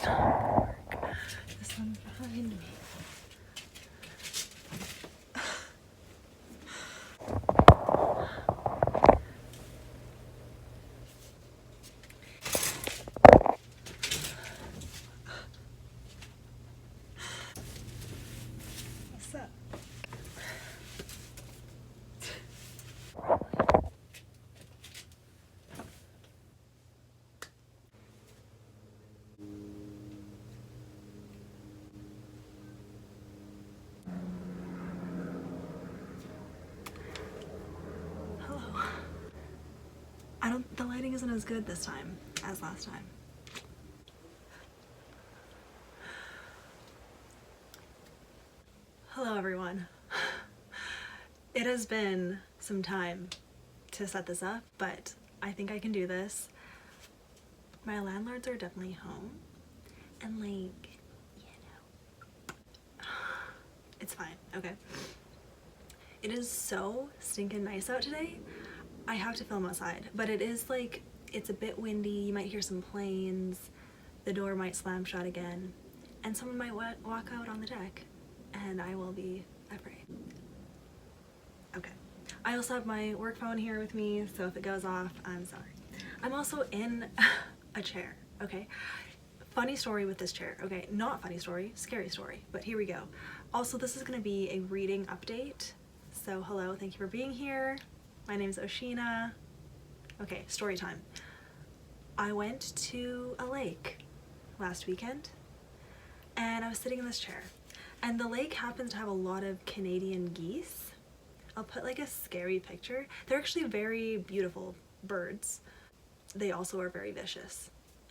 This one behind me. What's up? Hello. The lighting isn't as good this time as last time. Hello everyone. It has been some time to set this up, but I think I can do this. My landlords are definitely home, and like, it's fine, okay? It is so stinking nice out today. I have to film outside, but it is like, it's a bit windy, you might hear some planes, the door might slam shut again, and someone might walk out on the deck, and I will be afraid. Okay. I also have my work phone here with me, so if it goes off, I'm sorry. I'm also in a chair, okay? Funny story with this chair, okay? Not funny story, scary story, but here we go. Also, this is gonna be a reading update. So hello, thank you for being here. My name is Oshina. Okay, story time. I went to a lake last weekend, and I was sitting in this chair. And the lake happens to have a lot of Canadian geese. I'll put like a scary picture. They're actually very beautiful birds. They also are very vicious,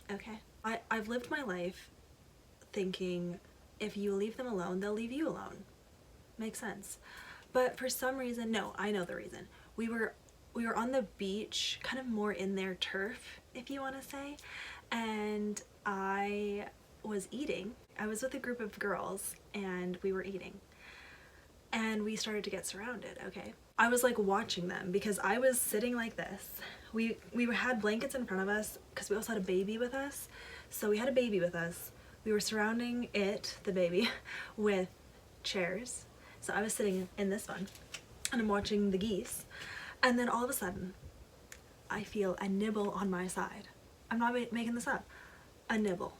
okay? I've lived my life thinking if you leave them alone, they'll leave you alone. Makes sense. But for some reason, no, I know the reason. We were on the beach, kind of more in their turf, if you want to say, and I was eating. I was with a group of girls and we were eating, and we started to get surrounded, okay? I was like watching them because I was sitting like this. We had blankets in front of us because we also had a baby with us. So we had a baby with us. We were surrounding it, the baby, with chairs. So I was sitting in this one and I'm watching the geese. And then all of a sudden, I feel a nibble on my side. I'm not making this up. A nibble.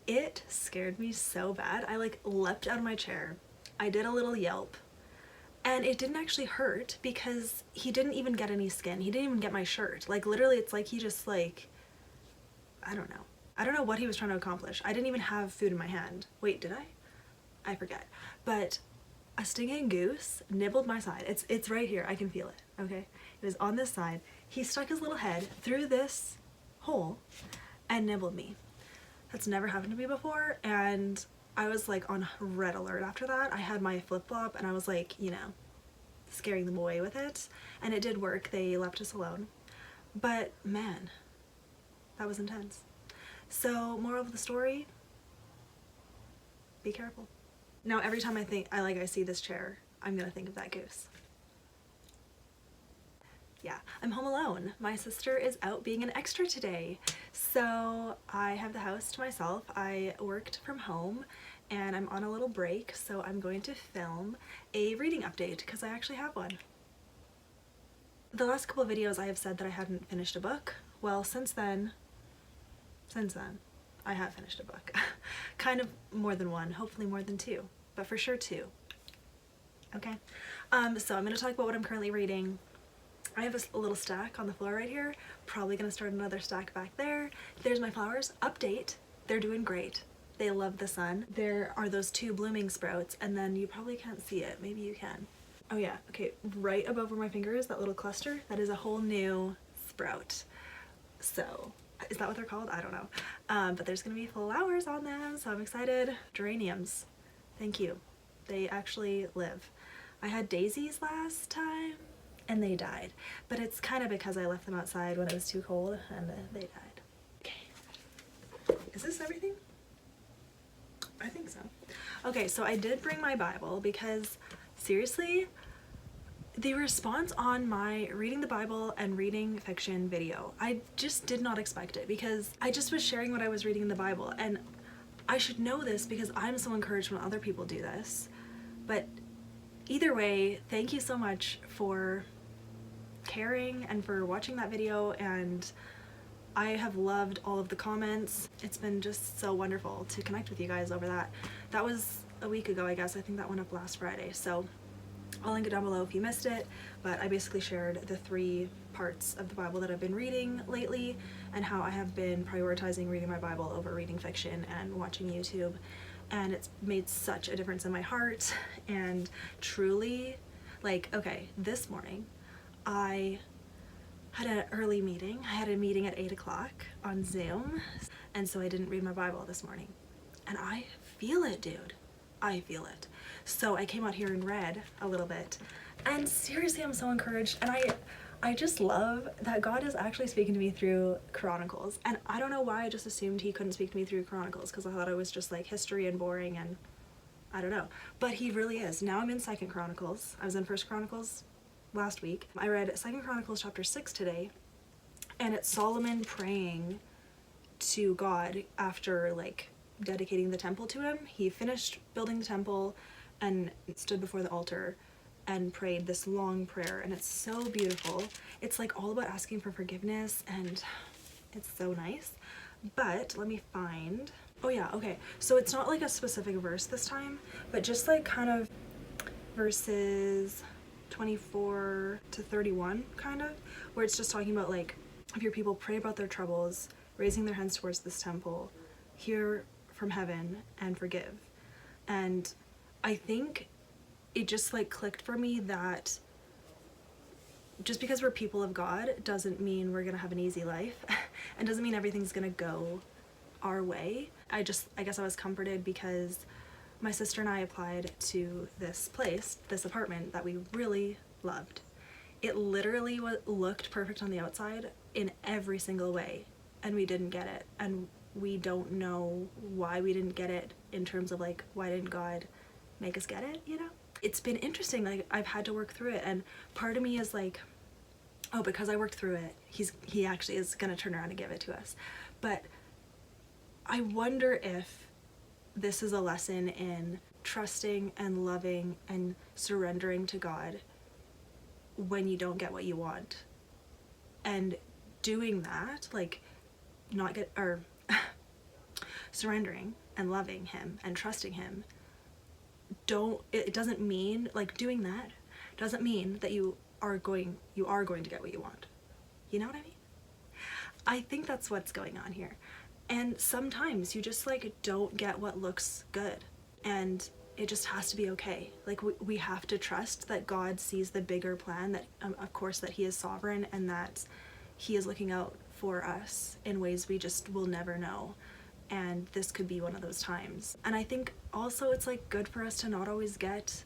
It scared me so bad. I like leapt out of my chair. I did a little yelp. And it didn't actually hurt because he didn't even get any skin. He didn't even get my shirt. Like literally, it's like he just like, I don't know. I don't know what he was trying to accomplish. I didn't even have food in my hand. Wait, did I? I forget. But a stinging goose nibbled my side. It's right here. I can feel it, okay? It was on this side. He stuck his little head through this hole and nibbled me. That's never happened to me before, and I was like on red alert after that. I had my flip-flop and I was like, you know, scaring them away with it, and it did work. They left us alone. But man, that was intense. So moral of the story, be careful. Now every time I see this chair, I'm gonna think of that goose. Yeah, I'm home alone. My sister is out being an extra today, so I have the house to myself. I worked from home and I'm on a little break, so I'm going to film a reading update because I actually have one. The last couple of videos I have said that I hadn't finished a book. Well, since then, I have finished a book. Kind of more than one, hopefully more than two, but for sure two. Okay, so I'm going to talk about what I'm currently reading. I have a little stack on the floor right here, probably going to start another stack back there. There's my flowers. Update, they're doing great. They love the sun. There are those two blooming sprouts, and then you probably can't see it, maybe you can. Oh yeah, okay, right above where my finger is, that little cluster, that is a whole new sprout. So, is that what they're called? I don't know. But there's gonna be flowers on them, so I'm excited. Geraniums, thank you. They actually live. I had daisies last time, and they died. But it's kind of because I left them outside when it was too cold, and they died. Okay, is this everything? I think so. Okay, so I did bring my Bible because seriously, the response on my reading the Bible and reading fiction video, I just did not expect it, because I just was sharing what I was reading in the Bible, and I should know this because I'm so encouraged when other people do this. But either way, thank you so much for caring and for watching that video, and I have loved all of the comments. It's been just so wonderful to connect with you guys over that. That was a week ago, I guess. I think that went up last Friday, so I'll link it down below if you missed it. But I basically shared the 3 parts of the Bible that I've been reading lately, and how I have been prioritizing reading my Bible over reading fiction and watching YouTube, and it's made such a difference in my heart. And truly, like, okay, this morning I had an early meeting. I had a meeting at 8 o'clock on Zoom, and so I didn't read my Bible this morning, and I feel it, dude. I feel it. So I came out here and read a little bit, and seriously, I'm so encouraged, and I just love that God is actually speaking to me through Chronicles. And I don't know why I just assumed he couldn't speak to me through Chronicles, because I thought it was just like history and boring, and I don't know, but he really is. Now I'm in 2nd Chronicles. I was in 1st Chronicles last week. I read 2nd Chronicles chapter 6 today, and it's Solomon praying to God after like dedicating the temple to him. He finished building the temple and stood before the altar and prayed this long prayer, and it's so beautiful. It's like all about asking for forgiveness, and it's so nice. But let me find, oh yeah, okay, so it's not like a specific verse this time, but just like kind of verses 24 to 31 kind of, where it's just talking about like, if your people pray about their troubles, raising their hands towards this temple, hear from heaven and forgive. And I think it just like clicked for me that just because we're people of God doesn't mean we're gonna have an easy life and doesn't mean everything's gonna go our way. I guess I was comforted because my sister and I applied to this place, this apartment that we really loved. It literally looked perfect on the outside in every single way, and we didn't get it. And we don't know why we didn't get it, in terms of like, why didn't God make us get it, you know? It's been interesting, like I've had to work through it, and part of me is like, oh, because I worked through it, he actually is gonna turn around and give it to us. But I wonder if this is a lesson in trusting and loving and surrendering to God when you don't get what you want, and doing that, like surrendering and loving him and trusting him. It doesn't mean, like, doing that doesn't mean that you are going to get what you want. You know what I mean? I think that's what's going on here. And sometimes you just like don't get what looks good, and it just has to be okay. Like we have to trust that God sees the bigger plan, that of course that he is sovereign, and that he is looking out for us in ways we just will never know. And this could be one of those times. And I think also it's like good for us to not always get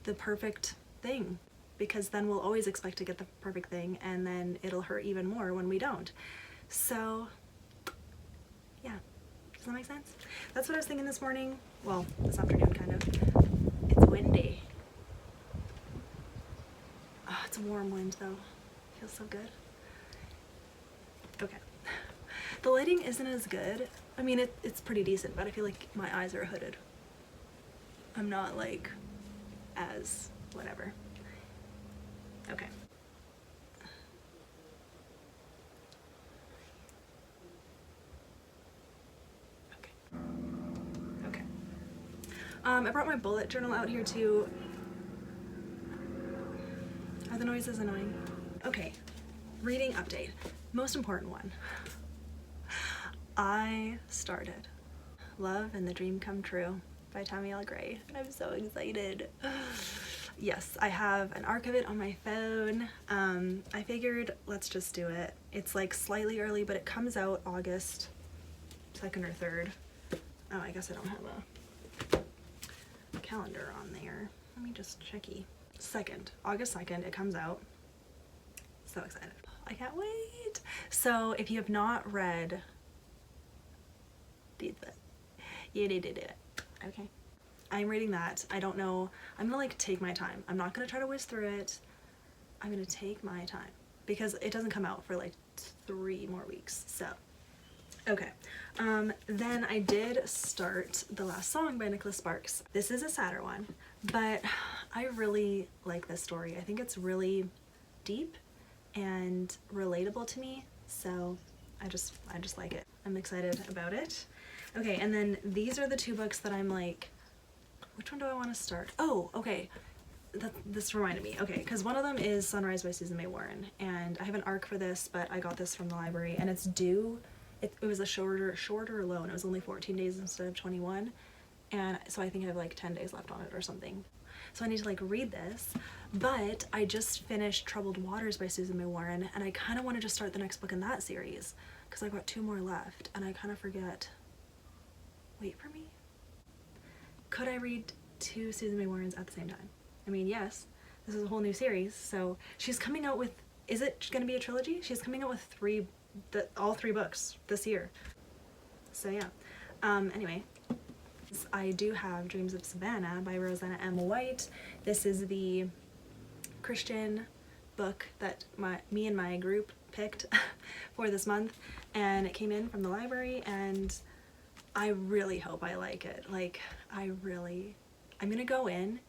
the perfect thing, because then we'll always expect to get the perfect thing, and then it'll hurt even more when we don't. So yeah, does that make sense? That's what I was thinking this morning. Well, this afternoon kind of. It's windy. Oh, it's a warm wind though. Feels so good. Okay. The lighting isn't as good. I mean, it's pretty decent, but I feel like my eyes are hooded. I'm not like as whatever. Okay. Okay. I brought my bullet journal out here too. Are the noises annoying? Okay, reading update. Most important one. I started Love and the Dream Come True by Tammy. And I'm so excited. Yes, I have an arc of it on my phone. I figured let's just do it. It's like slightly early, but it comes out August 2nd or 3rd. Oh, I guess I don't have a calendar on there. Let me just checky. August 2nd, it comes out. So excited. I can't wait. So if you have not read, you need to do it, okay? I'm reading that. I don't know. I'm gonna like take my time. I'm not gonna try to whiz through it. I'm gonna take my time because it doesn't come out for like 3 more weeks. So, okay. Then I did start The Last Song by Nicholas Sparks. This is a sadder one, but I really like this story. I think it's really deep and relatable to me. So I just like it. I'm excited about it. Okay, and then these are the 2 books that I'm like, which one do I want to start? Oh, okay. This reminded me. Okay, because one of them is Sunrise by Susan May Warren, and I have an ARC for this, but I got this from the library, and it's due. It was a shorter loan. It was only 14 days instead of 21, and so I think I have like 10 days left on it or something. So I need to like read this, but I just finished Troubled Waters by Susan May Warren, and I kind of want to just start the next book in that series because I've got 2 more left, and I kind of forget. Wait for me. Could I read 2 Susan May Warrens at the same time? I mean, yes, this is a whole new series, so she's coming out with, is it going to be a trilogy? She's coming out with all 3 books this year. So yeah, anyway, I do have Dreams of Savannah by Roseanna M. White. This is the Christian book that me and my group picked for this month, and it came in from the library, and I really hope I like it. Like, I'm gonna go in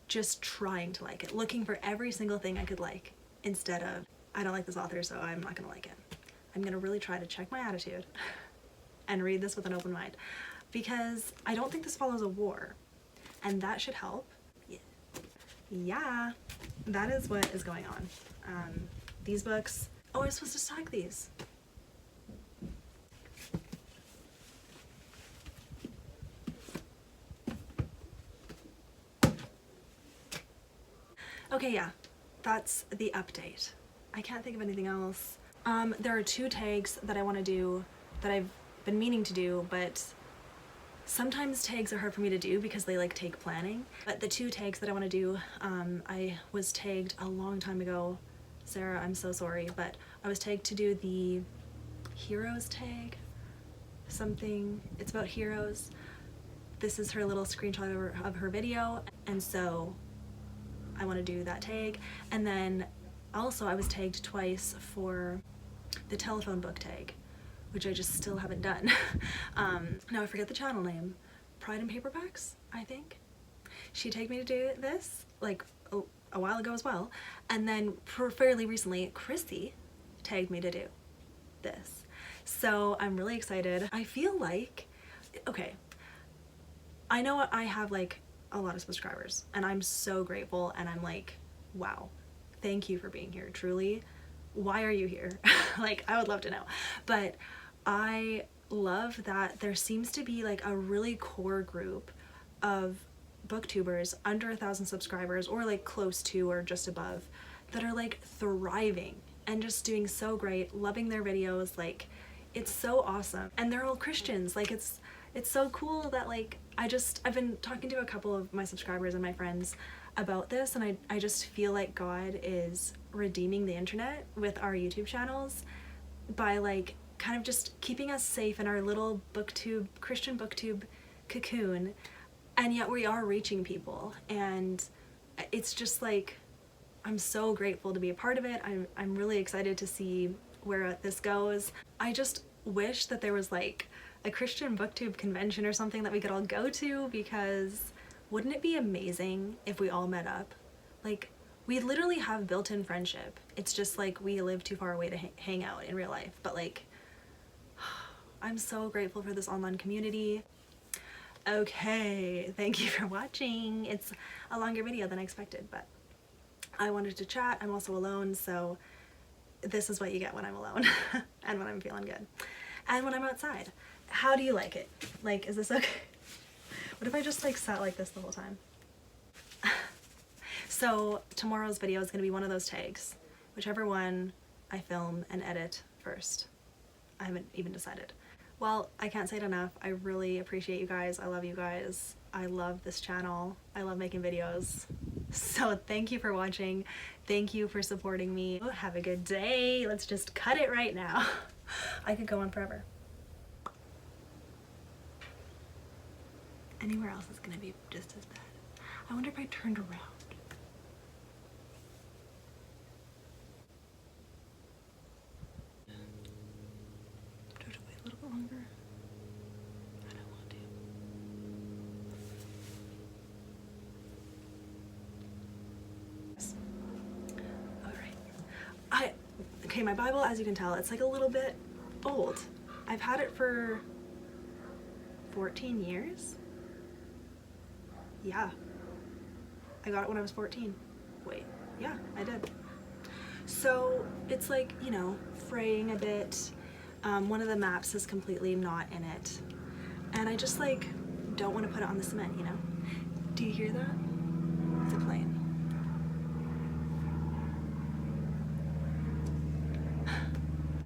just trying to like it, looking for every single thing I could like, instead of, I don't like this author, so I'm not gonna like it. I'm gonna really try to check my attitude and read this with an open mind, because I don't think this follows a war, and that should help. Yeah, that is what is going on. These books, oh, I was supposed to stack these. Okay, yeah, that's the update. I can't think of anything else. There are 2 tags that I want to do that I've been meaning to do, but sometimes tags are hard for me to do because they like take planning. But the 2 tags that I want to do, I was tagged a long time ago. Sarah, I'm so sorry, but I was tagged to do the heroes tag. Something, it's about heroes. This is her little screenshot of her video, and so I want to do that tag. And then also I was tagged twice for the telephone book tag, which I just still haven't done. Now I forget the channel name. Pride and Paperbacks, I think. She tagged me to do this like a while ago as well. And then fairly recently, Chrissy tagged me to do this. So I'm really excited. I feel like, okay, I know I have like a lot of subscribers, and I'm so grateful, and I'm like, wow, thank you for being here, truly. Why are you here? Like, I would love to know. But I love that there seems to be like a really core group of booktubers under 1,000 subscribers, or like close to or just above, that are like thriving and just doing so great, loving their videos. Like, it's so awesome, and they're all Christians. Like, it's so cool that like I've been talking to a couple of my subscribers and my friends about this, and I just feel like God is redeeming the internet with our YouTube channels by like kind of just keeping us safe in our little Christian booktube cocoon, and yet we are reaching people, and it's just like, I'm so grateful to be a part of it. I'm really excited to see where this goes. I just wish that there was like a Christian booktube convention or something that we could all go to, because wouldn't it be amazing if we all met up? Like, we literally have built-in friendship. It's just like we live too far away to hang out in real life. But like, I'm so grateful for this online community. Okay, thank you for watching. It's a longer video than I expected, but I wanted to chat. I'm also alone, so this is what you get when I'm alone and when I'm feeling good and when I'm outside. How do you like it? Like, is this okay? What if I just like sat like this the whole time? So tomorrow's video is going to be one of those tags, whichever one I film and edit first. I haven't even decided. Well, I can't say it enough. I really appreciate you guys. I love you guys. I love this channel. I love making videos. So thank you for watching. Thank you for supporting me. Have a good day. Let's just cut it right now. I could go on forever. Anywhere else is gonna be just as bad. I wonder if I turned around. Do I have to wait a little bit longer? I don't want to. Alright. Okay, my Bible, as you can tell, it's like a little bit old. I've had it for 14 years. Yeah. I got it when I was 14. Wait, yeah, I did. So it's like, you know, fraying a bit. One of the maps is completely not in it. And I just like don't want to put it on the cement, you know? Do you hear that? It's a plane.